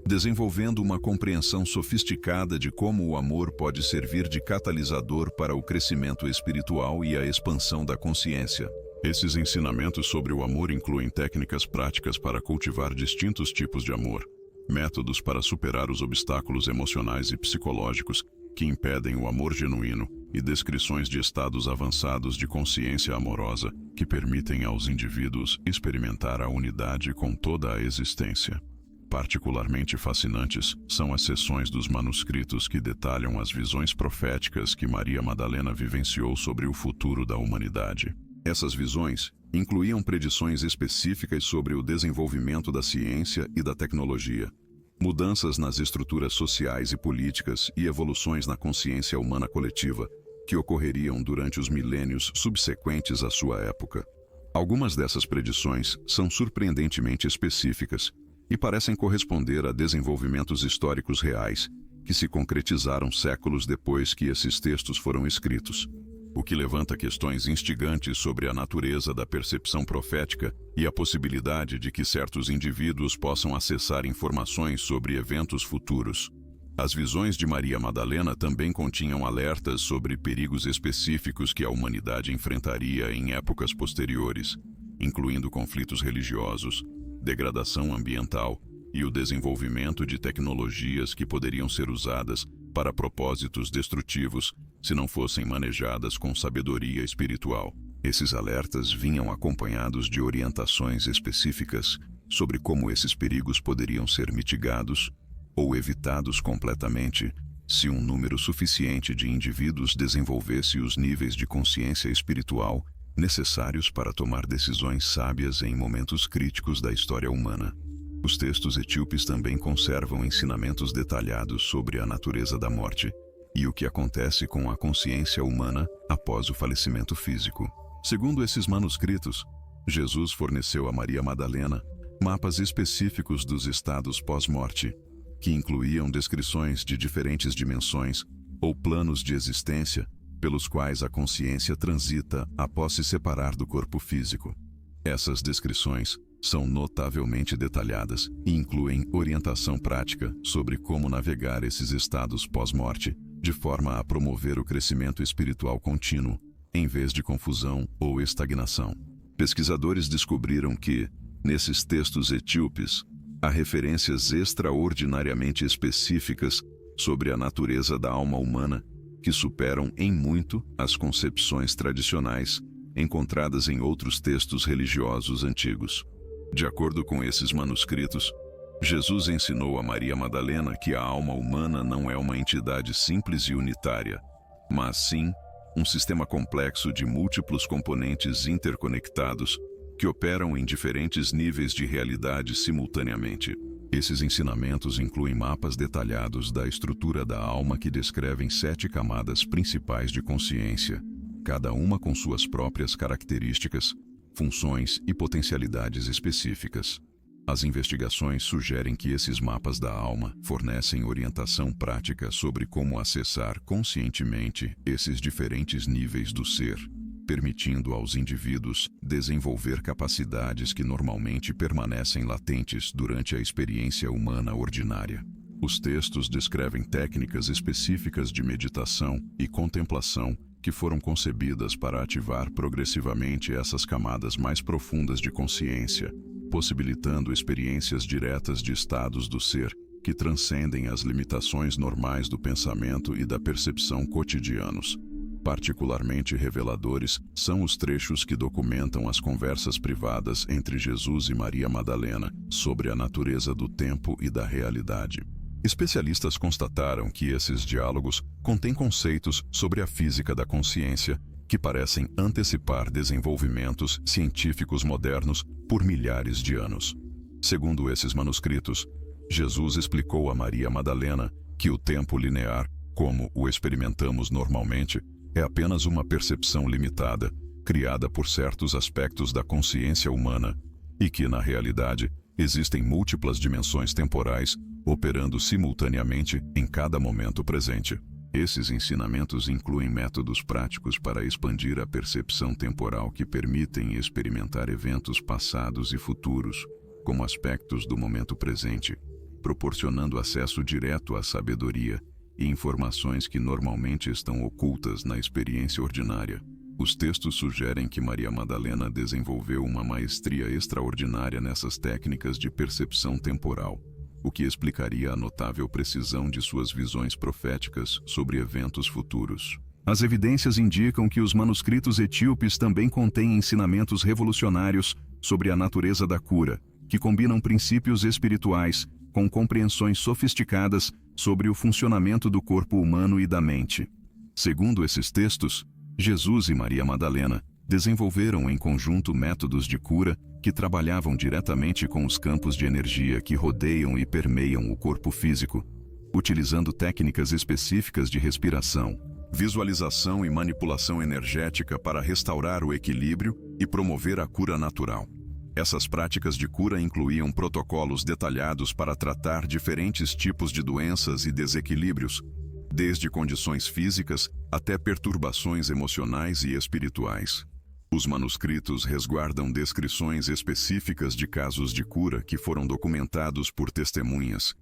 desenvolvendo uma compreensão sofisticada de como o amor pode servir de catalisador para o crescimento espiritual e a expansão da consciência. Esses ensinamentos sobre o amor incluem técnicas práticas para cultivar distintos tipos de amor, métodos para superar os obstáculos emocionais e psicológicos que impedem o amor genuíno e descrições de estados avançados de consciência amorosa que permitem aos indivíduos experimentar a unidade com toda a existência. Particularmente fascinantes são as seções dos manuscritos que detalham as visões proféticas que Maria Madalena vivenciou sobre o futuro da humanidade. Essas visões incluíam predições específicas sobre o desenvolvimento da ciência e da tecnologia, mudanças nas estruturas sociais e políticas e evoluções na consciência humana coletiva que ocorreriam durante os milênios subsequentes à sua época. Algumas dessas predições são surpreendentemente específicas e parecem corresponder a desenvolvimentos históricos reais que se concretizaram séculos depois que esses textos foram escritos, o que levanta questões instigantes sobre a natureza da percepção profética e a possibilidade de que certos indivíduos possam acessar informações sobre eventos futuros. As visões de Maria Madalena também continham alertas sobre perigos específicos que a humanidade enfrentaria em épocas posteriores, incluindo conflitos religiosos, degradação ambiental e o desenvolvimento de tecnologias que poderiam ser usadas para propósitos destrutivos se não fossem manejadas com sabedoria espiritual. Esses alertas vinham acompanhados de orientações específicas sobre como esses perigos poderiam ser mitigados ou evitados completamente se um número suficiente de indivíduos desenvolvesse os níveis de consciência espiritual necessários para tomar decisões sábias em momentos críticos da história humana. Os textos etíopes também conservam ensinamentos detalhados sobre a natureza da morte e o que acontece com a consciência humana após o falecimento físico. Segundo esses manuscritos, Jesus forneceu a Maria Madalena mapas específicos dos estados pós-morte, que incluíam descrições de diferentes dimensões ou planos de existência pelos quais a consciência transita após se separar do corpo físico. Essas descrições são notavelmente detalhadas e incluem orientação prática sobre como navegar esses estados pós-morte, de forma a promover o crescimento espiritual contínuo, em vez de confusão ou estagnação. Pesquisadores descobriram que, nesses textos etíopes, há referências extraordinariamente específicas sobre a natureza da alma humana que superam em muito as concepções tradicionais encontradas em outros textos religiosos antigos. De acordo com esses manuscritos, Jesus ensinou a Maria Madalena que a alma humana não é uma entidade simples e unitária, mas sim um sistema complexo de múltiplos componentes interconectados que operam em diferentes níveis de realidade simultaneamente. Esses ensinamentos incluem mapas detalhados da estrutura da alma que descrevem 7 camadas principais de consciência, cada uma com suas próprias características, funções e potencialidades específicas. As investigações sugerem que esses mapas da alma fornecem orientação prática sobre como acessar conscientemente esses diferentes níveis do ser, permitindo aos indivíduos desenvolver capacidades que normalmente permanecem latentes durante a experiência humana ordinária. Os textos descrevem técnicas específicas de meditação e contemplação que foram concebidas para ativar progressivamente essas camadas mais profundas de consciência, possibilitando experiências diretas de estados do ser que transcendem as limitações normais do pensamento e da percepção cotidianos. Particularmente reveladores são os trechos que documentam as conversas privadas entre Jesus e Maria Madalena sobre a natureza do tempo e da realidade. Especialistas constataram que esses diálogos contêm conceitos sobre a física da consciência que parecem antecipar desenvolvimentos científicos modernos por milhares de anos. Segundo esses manuscritos, Jesus explicou a Maria Madalena que o tempo linear, como o experimentamos normalmente, é apenas uma percepção limitada, criada por certos aspectos da consciência humana, e que, na realidade, existem múltiplas dimensões temporais operando simultaneamente em cada momento presente. Esses ensinamentos incluem métodos práticos para expandir a percepção temporal que permitem experimentar eventos passados e futuros, como aspectos do momento presente, proporcionando acesso direto à sabedoria e informações que normalmente estão ocultas na experiência ordinária. Os textos sugerem que Maria Madalena desenvolveu uma maestria extraordinária nessas técnicas de percepção temporal, o que explicaria a notável precisão de suas visões proféticas sobre eventos futuros. As evidências indicam que os manuscritos etíopes também contêm ensinamentos revolucionários sobre a natureza da cura, que combinam princípios espirituais com compreensões sofisticadas sobre o funcionamento do corpo humano e da mente. Segundo esses textos, Jesus e Maria Madalena desenvolveram em conjunto métodos de cura que trabalhavam diretamente com os campos de energia que rodeiam e permeiam o corpo físico, utilizando técnicas específicas de respiração, visualização e manipulação energética para restaurar o equilíbrio e promover a cura natural. Essas práticas de cura incluíam protocolos detalhados para tratar diferentes tipos de doenças e desequilíbrios, desde condições físicas até perturbações emocionais e espirituais. Os manuscritos resguardam descrições específicas de casos de cura que foram documentados por testemunhas,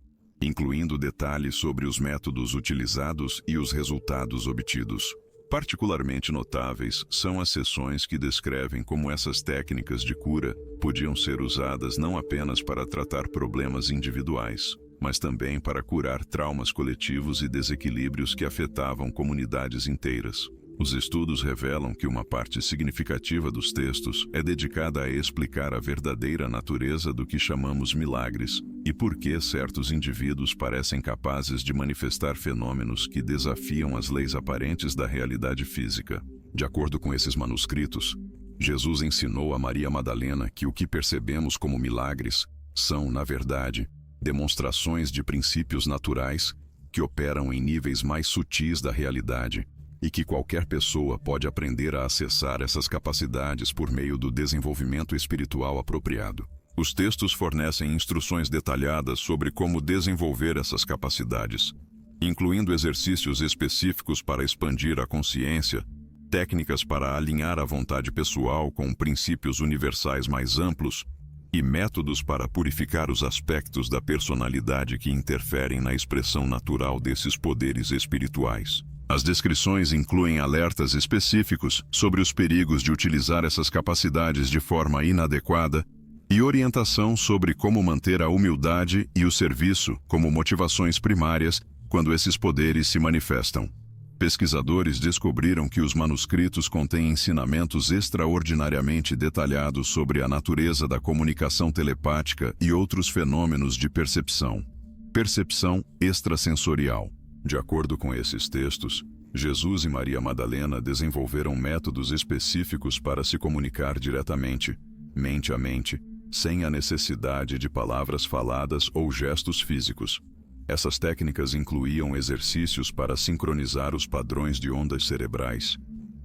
incluindo detalhes sobre os métodos utilizados e os resultados obtidos. Particularmente notáveis são as seções que descrevem como essas técnicas de cura podiam ser usadas não apenas para tratar problemas individuais, mas também para curar traumas coletivos e desequilíbrios que afetavam comunidades inteiras. Os estudos revelam que uma parte significativa dos textos é dedicada a explicar a verdadeira natureza do que chamamos milagres e por que certos indivíduos parecem capazes de manifestar fenômenos que desafiam as leis aparentes da realidade física. De acordo com esses manuscritos, Jesus ensinou a Maria Madalena que o que percebemos como milagres são, na verdade, demonstrações de princípios naturais que operam em níveis mais sutis da realidade, e que qualquer pessoa pode aprender a acessar essas capacidades por meio do desenvolvimento espiritual apropriado. Os textos fornecem instruções detalhadas sobre como desenvolver essas capacidades, incluindo exercícios específicos para expandir a consciência, técnicas para alinhar a vontade pessoal com princípios universais mais amplos e métodos para purificar os aspectos da personalidade que interferem na expressão natural desses poderes espirituais. As descrições incluem alertas específicos sobre os perigos de utilizar essas capacidades de forma inadequada e orientação sobre como manter a humildade e o serviço como motivações primárias quando esses poderes se manifestam. Pesquisadores descobriram que os manuscritos contêm ensinamentos extraordinariamente detalhados sobre a natureza da comunicação telepática e outros fenômenos de percepção. Percepção extrasensorial. De acordo com esses textos, Jesus e Maria Madalena desenvolveram métodos específicos para se comunicar diretamente, mente a mente, sem a necessidade de palavras faladas ou gestos físicos. Essas técnicas incluíam exercícios para sincronizar os padrões de ondas cerebrais,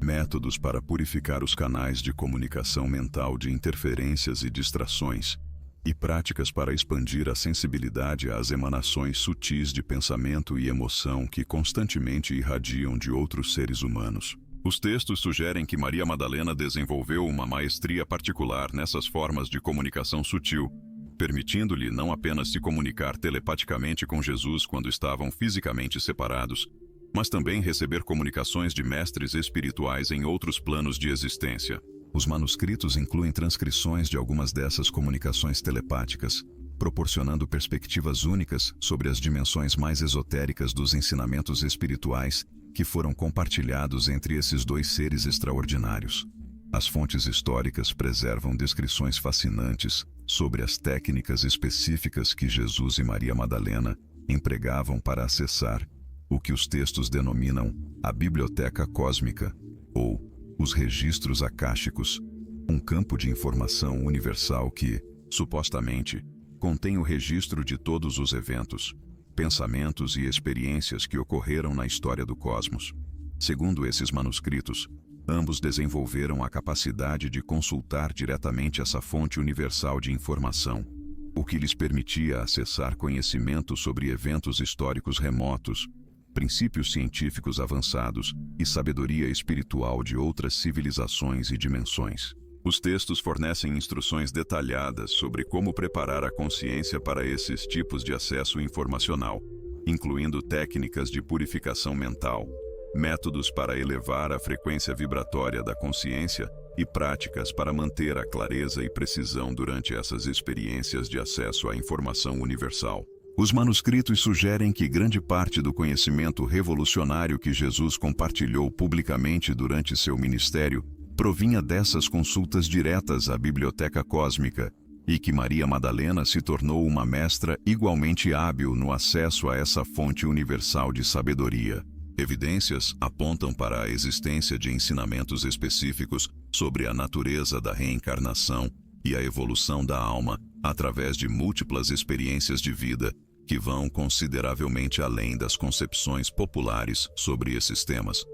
métodos para purificar os canais de comunicação mental de interferências e distrações, e práticas para expandir a sensibilidade às emanações sutis de pensamento e emoção que constantemente irradiam de outros seres humanos. Os textos sugerem que Maria Madalena desenvolveu uma maestria particular nessas formas de comunicação sutil, permitindo-lhe não apenas se comunicar telepaticamente com Jesus quando estavam fisicamente separados, mas também receber comunicações de mestres espirituais em outros planos de existência. Os manuscritos incluem transcrições de algumas dessas comunicações telepáticas, proporcionando perspectivas únicas sobre as dimensões mais esotéricas dos ensinamentos espirituais que foram compartilhados entre esses dois seres extraordinários. As fontes históricas preservam descrições fascinantes sobre as técnicas específicas que Jesus e Maria Madalena empregavam para acessar o que os textos denominam a biblioteca cósmica, ou os registros akáshicos, um campo de informação universal que, supostamente, contém o registro de todos os eventos, pensamentos e experiências que ocorreram na história do cosmos. Segundo esses manuscritos, ambos desenvolveram a capacidade de consultar diretamente essa fonte universal de informação, o que lhes permitia acessar conhecimento sobre eventos históricos remotos, princípios científicos avançados e sabedoria espiritual de outras civilizações e dimensões. Os textos fornecem instruções detalhadas sobre como preparar a consciência para esses tipos de acesso informacional, incluindo técnicas de purificação mental, métodos para elevar a frequência vibratória da consciência e práticas para manter a clareza e precisão durante essas experiências de acesso à informação universal. Os manuscritos sugerem que grande parte do conhecimento revolucionário que Jesus compartilhou publicamente durante seu ministério provinha dessas consultas diretas à biblioteca cósmica e que Maria Madalena se tornou uma mestra igualmente hábil no acesso a essa fonte universal de sabedoria. Evidências apontam para a existência de ensinamentos específicos sobre a natureza da reencarnação e a evolução da alma através de múltiplas experiências de vida que vão consideravelmente além das concepções populares sobre esses temas.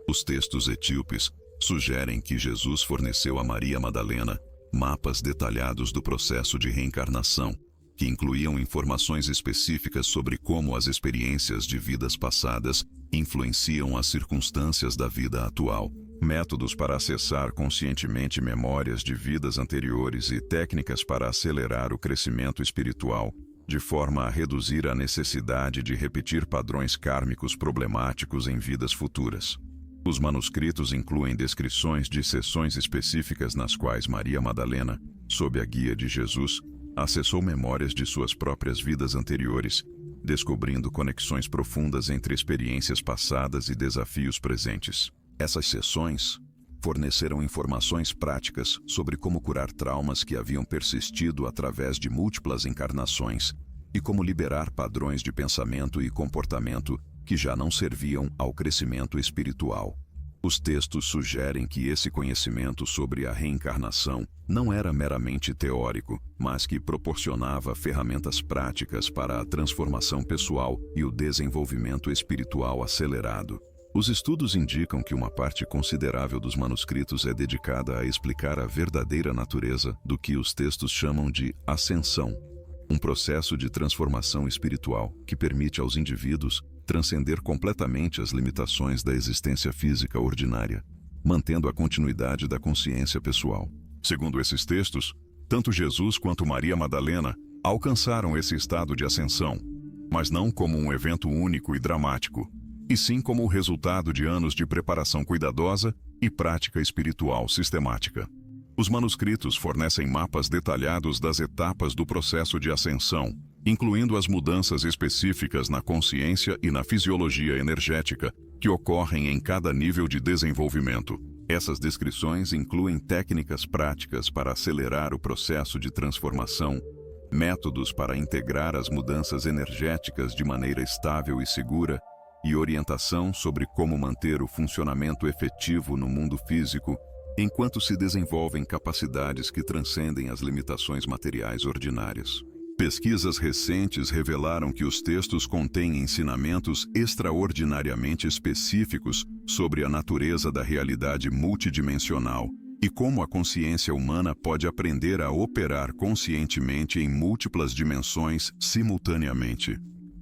Os textos etíopes sugerem que Jesus forneceu a Maria Madalena mapas detalhados do processo de reencarnação, que incluíam informações específicas sobre como as experiências de vidas passadas influenciam as circunstâncias da vida atual. Métodos para acessar conscientemente memórias de vidas anteriores e técnicas para acelerar o crescimento espiritual, de forma a reduzir a necessidade de repetir padrões kármicos problemáticos em vidas futuras. Os manuscritos incluem descrições de sessões específicas nas quais Maria Madalena, sob a guia de Jesus, acessou memórias de suas próprias vidas anteriores, descobrindo conexões profundas entre experiências passadas e desafios presentes. Essas sessões forneceram informações práticas sobre como curar traumas que haviam persistido através de múltiplas encarnações e como liberar padrões de pensamento e comportamento que já não serviam ao crescimento espiritual. Os textos sugerem que esse conhecimento sobre a reencarnação não era meramente teórico, mas que proporcionava ferramentas práticas para a transformação pessoal e o desenvolvimento espiritual acelerado. Os estudos indicam que uma parte considerável dos manuscritos é dedicada a explicar a verdadeira natureza do que os textos chamam de ascensão, um processo de transformação espiritual que permite aos indivíduos transcender completamente as limitações da existência física ordinária, mantendo a continuidade da consciência pessoal. Segundo esses textos, tanto Jesus quanto Maria Madalena alcançaram esse estado de ascensão, mas não como um evento único e dramático, e sim como o resultado de anos de preparação cuidadosa e prática espiritual sistemática. Os manuscritos fornecem mapas detalhados das etapas do processo de ascensão, incluindo as mudanças específicas na consciência e na fisiologia energética que ocorrem em cada nível de desenvolvimento. Essas descrições incluem técnicas práticas para acelerar o processo de transformação, métodos para integrar as mudanças energéticas de maneira estável e segura, e orientação sobre como manter o funcionamento efetivo no mundo físico enquanto se desenvolvem capacidades que transcendem as limitações materiais ordinárias. Pesquisas recentes revelaram que os textos contêm ensinamentos extraordinariamente específicos sobre a natureza da realidade multidimensional e como a consciência humana pode aprender a operar conscientemente em múltiplas dimensões simultaneamente.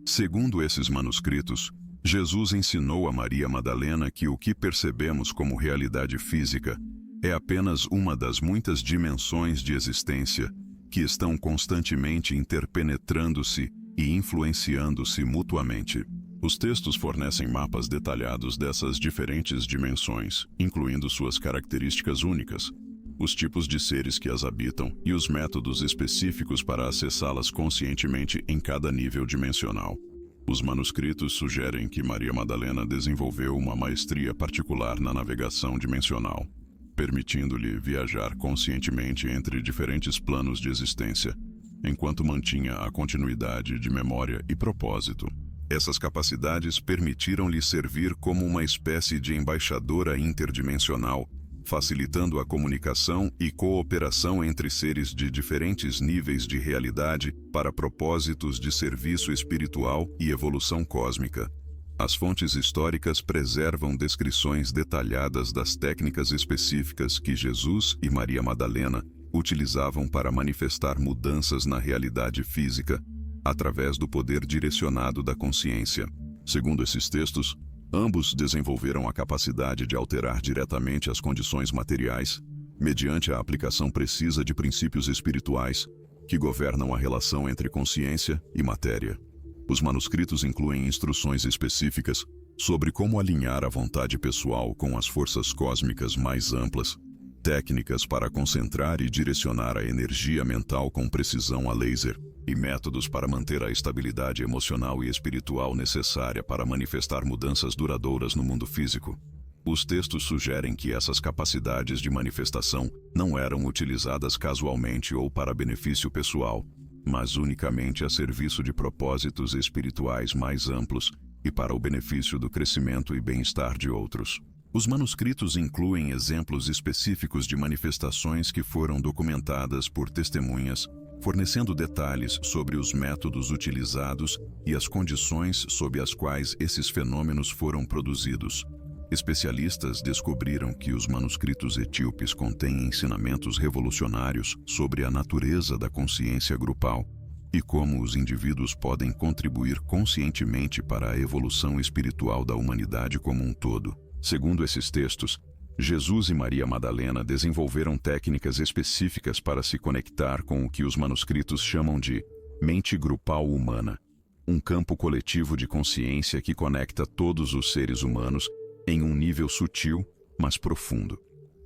Segundo esses manuscritos, Jesus ensinou a Maria Madalena que o que percebemos como realidade física é apenas uma das muitas dimensões de existência que estão constantemente interpenetrando-se e influenciando-se mutuamente. Os textos fornecem mapas detalhados dessas diferentes dimensões, incluindo suas características únicas, os tipos de seres que as habitam e os métodos específicos para acessá-las conscientemente em cada nível dimensional. Os manuscritos sugerem que Maria Madalena desenvolveu uma maestria particular na navegação dimensional, permitindo-lhe viajar conscientemente entre diferentes planos de existência, enquanto mantinha a continuidade de memória e propósito. Essas capacidades permitiram-lhe servir como uma espécie de embaixadora interdimensional, facilitando a comunicação e cooperação entre seres de diferentes níveis de realidade para propósitos de serviço espiritual e evolução cósmica. As fontes históricas preservam descrições detalhadas das técnicas específicas que Jesus e Maria Madalena utilizavam para manifestar mudanças na realidade física através do poder direcionado da consciência. Segundo esses textos, ambos desenvolveram a capacidade de alterar diretamente as condições materiais, mediante a aplicação precisa de princípios espirituais que governam a relação entre consciência e matéria. Os manuscritos incluem instruções específicas sobre como alinhar a vontade pessoal com as forças cósmicas mais amplas, técnicas para concentrar e direcionar a energia mental com precisão a laser, e métodos para manter a estabilidade emocional e espiritual necessária para manifestar mudanças duradouras no mundo físico. Os textos sugerem que essas capacidades de manifestação não eram utilizadas casualmente ou para benefício pessoal, mas unicamente a serviço de propósitos espirituais mais amplos e para o benefício do crescimento e bem-estar de outros. Os manuscritos incluem exemplos específicos de manifestações que foram documentadas por testemunhas, fornecendo detalhes sobre os métodos utilizados e as condições sob as quais esses fenômenos foram produzidos. Especialistas descobriram que os manuscritos etíopes contêm ensinamentos revolucionários sobre a natureza da consciência grupal e como os indivíduos podem contribuir conscientemente para a evolução espiritual da humanidade como um todo. Segundo esses textos, Jesus e Maria Madalena desenvolveram técnicas específicas para se conectar com o que os manuscritos chamam de mente grupal humana, um campo coletivo de consciência que conecta todos os seres humanos em um nível sutil, mas profundo.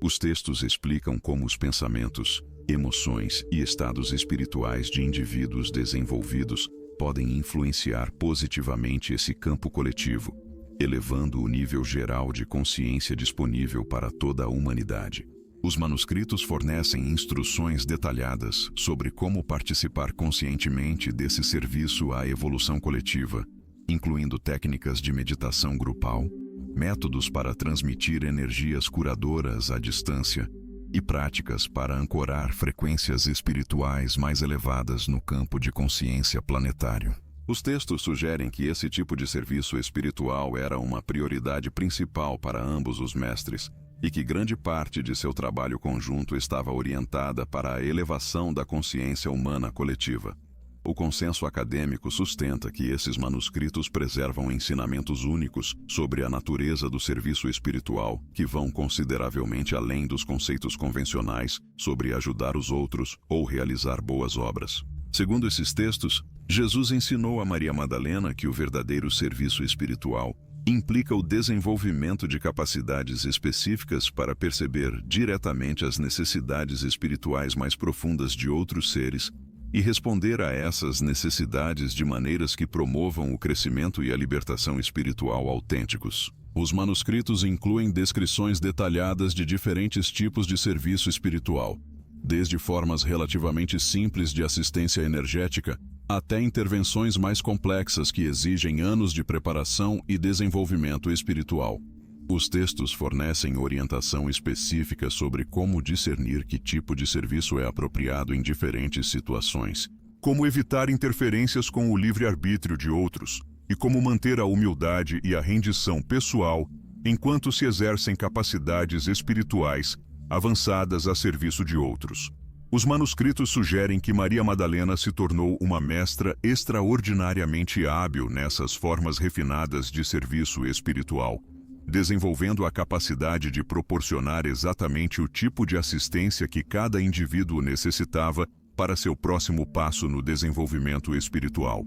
Os textos explicam como os pensamentos, emoções e estados espirituais de indivíduos desenvolvidos podem influenciar positivamente esse campo coletivo, elevando o nível geral de consciência disponível para toda a humanidade. Os manuscritos fornecem instruções detalhadas sobre como participar conscientemente desse serviço à evolução coletiva, incluindo técnicas de meditação grupal, métodos para transmitir energias curadoras à distância e práticas para ancorar frequências espirituais mais elevadas no campo de consciência planetário. Os textos sugerem que esse tipo de serviço espiritual era uma prioridade principal para ambos os mestres e que grande parte de seu trabalho conjunto estava orientada para a elevação da consciência humana coletiva. O consenso acadêmico sustenta que esses manuscritos preservam ensinamentos únicos sobre a natureza do serviço espiritual que vão consideravelmente além dos conceitos convencionais sobre ajudar os outros ou realizar boas obras. Segundo esses textos, Jesus ensinou a Maria Madalena que o verdadeiro serviço espiritual implica o desenvolvimento de capacidades específicas para perceber diretamente as necessidades espirituais mais profundas de outros seres e responder a essas necessidades de maneiras que promovam o crescimento e a libertação espiritual autênticos. Os manuscritos incluem descrições detalhadas de diferentes tipos de serviço espiritual, desde formas relativamente simples de assistência energética até intervenções mais complexas que exigem anos de preparação e desenvolvimento espiritual. Os textos fornecem orientação específica sobre como discernir que tipo de serviço é apropriado em diferentes situações, como evitar interferências com o livre-arbítrio de outros e como manter a humildade e a rendição pessoal enquanto se exercem capacidades espirituais avançadas a serviço de outros. Os manuscritos sugerem que Maria Madalena se tornou uma mestra extraordinariamente hábil nessas formas refinadas de serviço espiritual, desenvolvendo a capacidade de proporcionar exatamente o tipo de assistência que cada indivíduo necessitava para seu próximo passo no desenvolvimento espiritual.